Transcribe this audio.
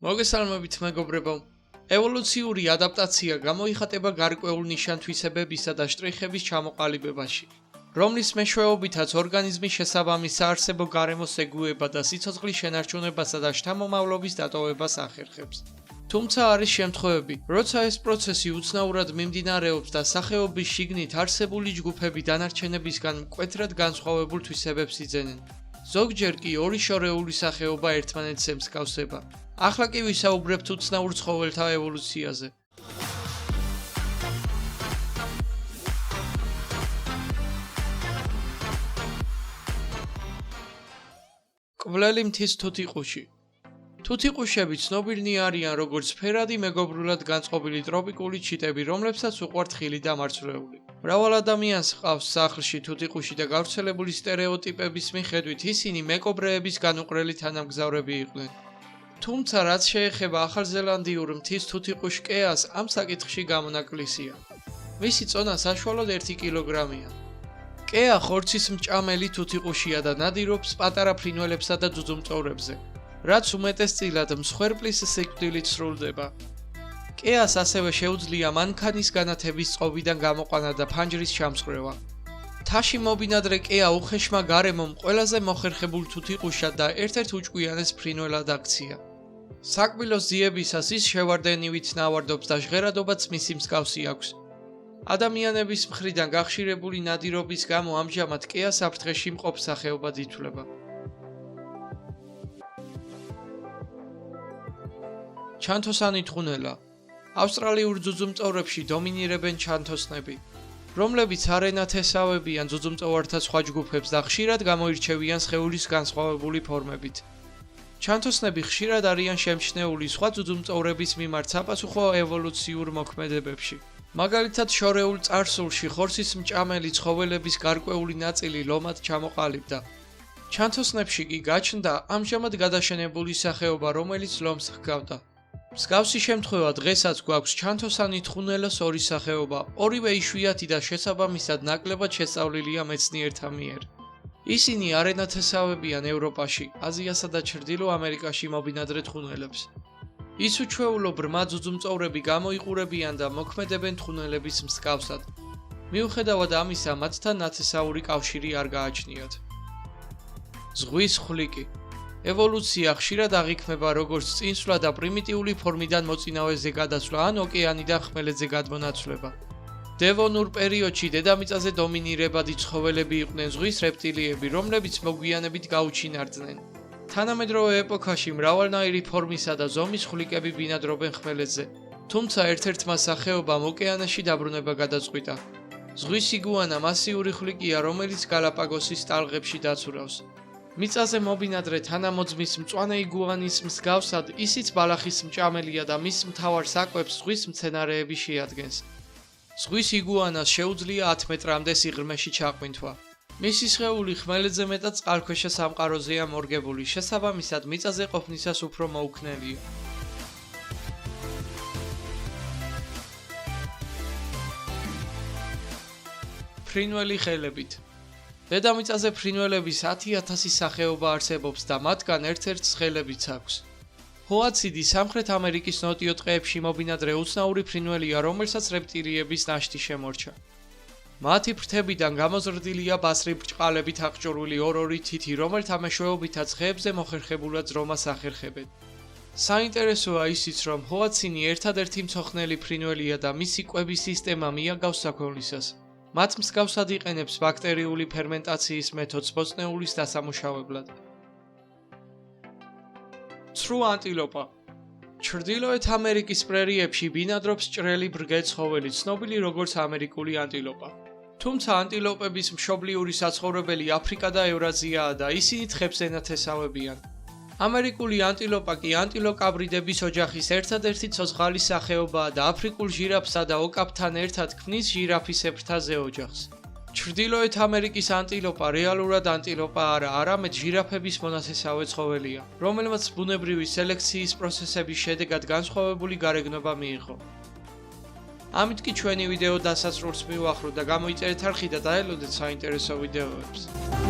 მოგესალმებით მეგობრებო. ევოლუციური ადაპტაცია გამოიხატება გარკვეულ ნიშან-თვისებებისა და შტრიხების ჩამოყალიბებაში, რომლის მეშვეობითაც ორგანიზმი შესაბამის საარსებო გარემოს ეგუება და სიცოცხლის შენარჩუნებასა და შთამომავლობის დატოვებას ახერხებს. თუმცა არის შემთხვევები, როცა ეს პროცესი უცნაურად მიმდინარეობს და სახეობის შიგნით არსებული ჯგუფები დანარჩენებისგან მკვეთრად განსხვავებულ თვისებებს იძენენ. ზოგჯერ კი ორი შორეული სახეობა ერთმანეთს ემსგავსება. ახლა კი ვისაუბრებთ უცნაურ ცხოველთა ევოლუციაზე. კვლელი მთის თუთიყუში. თუთიყუშები ცნობილნი არიან როგორც ფერადი მეგობრულად განწყობილი ტროპიკული ჩიტები, რომლებსაც უყვართ ხილი და მარცვლეული. მრავალ ადამიანს ჰყავს სახლში თუთიყუში და გავრცელებული სტერეოტიპების მიხედვით ისინი მეკობრეების განუყრელი თანამგზავრები იყვნენ. თუმცა რაც შეეხება ახალზელანდიურ მთის თუთიყუშ კეას, ამ საკითხში გამონაკლისია. მისი წონა საშუალოდ 1 კილოგრამია. კეა ხორცის მჭამელი თუთიყუშია და ნადირობს პატარა ფრინველებსა და ძუძუმწოვრებზე, რაც უმეტესწილად მსხვერპლის სიკვდილით სრულდება. კეას ასევე შეუძლია მანქანის განათების წყობიდან გამოყვანა და ფანჯრის ჩამსხვრევა. მთაში მობინადრე კეა უხეშმა გარემომ ყველაზე მოხერხებულ თუთიყუშად და ერთ-ერთ უჭკვიანეს ფრინველად აქცია. საკბილოს ძიებისას ის შევარდენივით ნავარდობს და ჟღერადობაც მისი მსგავსი აქვს. ადამიანების მხრიდან გახშირებული ნადირობის გამო ამჟამად კეა საფრთხეში მყოფ სახეობად ითვლება. ჩანთოსანი თხუნელა. ავსტრალიურ ძუძუმწოვრებში დომინირებენ ჩანთოსნები, რომლებიც არ ენათესავებიან ძუძუმწოვართა სხვა ჯგუფებს და ხშირად გამოირჩევიან სხეულის განსხვავებული ფორმებით. ჩანთოსნები ხშირად არიან შემჩნეული სხვა ძუძუმწოვრების მიმართ საპასუხო ევოლუციურ მოქმედებებში. მაგალითად, შორეულ წარსულში ხორცის მჭამელი ცხოველების გარკვეული ნაწილი ლომად ჩამოყალიბდა. ჩანთოსნებში კი გაჩნდა ამჟამად გადაშენებული სახეობა, რომელიც ლომს ჰგავდა. მსგავსი შემთხვევა დღესაც გვაქვს ჩანთოსანი თხუნელას ორი სახეობა, ორივე იშვიათი და შესაბამისად ნაკლებად შესწავლილია მეცნიერთა მიერ. ისინი არ ენათესავებიან ევროპაში, აზიასა და ჩრდილო ამერიკაში მობინადრე თხუნელებს. ის უჩვეულო ბრმა ძუძუმწოვრები გამოიყურებიან და მოქმედებენ თხუნელების მსგავსად. მიუხედავად ამისა, მათთან ნათესაური კავშირი არ გააჩნიათ. ზღვის ხვლიკი. ევოლუცია ხშირად აღიქმება როგორც წინსვლა და პრიმიტიული ფორმიდან მოწინავეზე გადასვლა ან ოკეანიდან ხმელეთზე გადმონაცვლება. დევონურ პერიოდში დედამიწაზე დომინირებადი ცხოველები იყვნენ ზღვის რეპტილიები, რომლებიც მოგვიანებით გაუჩინარდნენ. თანამედროვე ეპოქაში მრავალნაირი ფორმისა და ზომის ხვლიკები ბინადრობენ ხმელეთზე, თუმცა ერთ-ერთმა სახეობამ ოკეანეში დაბრუნება გადაწყვიტა. ზღვის იგუანა მასიური ხვლიკია, რომელიც გალაპაგოსის ტალღებში დაცურავს. მიწაზე მობინადრე თანამოძმის მწვანე იგუანის მსგავსად, ისიც ბალახის მჭამელია და მის მთავარ საკვებს ზღვის მცენარეები შეადგენს. ზღვის იგუანას შეუძლია 10 მეტრამდე სიღრმეში ჩაყვინთვა. მისი სხეული ხმელეთზე მეტად წყალქვეშა სამყაროზეა მორგებული, შესაბამისად მიწაზე ყოფნისას უფრო მოუქნელია. ფრინველი ხელებით. დედამიწაზე ფრინველების 10,000 სახეობა არსებობს და მათგან ერთ-ერთს ხელებიც აქვს. ჰოაციდი სამხრეთ ამერიკის ნოტიო ტყეებში მობინადრე უცნაური ფრინველია, რომელსაც რეპტილიების ნაშთი შემორჩა. მათი ფრთებიდან გამოზრდილია ბასრი ბრჭყალებით აღჭურვილი ორ-ორი თითი, რომელთა მეშვეობითაც ხეებზე მოხერხებულად ზრომას ახერხებენ. საინტერესოა ისიც, რომ ჰოაცინი ერთადერთი მცოხნელი ფრინველია და მისი კვების სისტემა მიაგავს საქონლისას. მათ მსგავსად იყენებს ბაქტერიული ფერმენტაციის მეთოდს ბოსტნეულის დასამუშავებლად. ცრუ ანტილოპა. ჩრდილოეთ ამერიკის პრერიებში ბინადრობს ჭრელი ბრგე ცხოველი, ცნობილი როგორც ამერიკული ანტილოპა. თუმცა ანტილოპების მშობლიური საცხოვრებელი აფრიკა და ევრაზიაა და ისინი თხებს ენათესავებიან. ამერიკული ანტილოპა კი ანტილოკაბრიდების ოჯახის ერთადერთი ცოცხალი სახეობაა და აფრიკულ ჟირაფსა და ოკაპთან ერთად ქმნის ჟირაფისებრთაზე ოჯახს. ჩრდილოეთ ამერიკის ანტილოპა რეალურად ანტილოპა არა, არამედ ჟირაფების მონათესავე ცხოველია, რომელმაც ბუნებრივი სელექციის პროცესების შედეგად განსხვავებული გარეგნობა მიიღო. ამით კი ჩვენი ვიდეო დასასრულს მივახვროთ და გამოიწერეთ არხი და დაელოდეთ საინტერესო ვიდეოებს.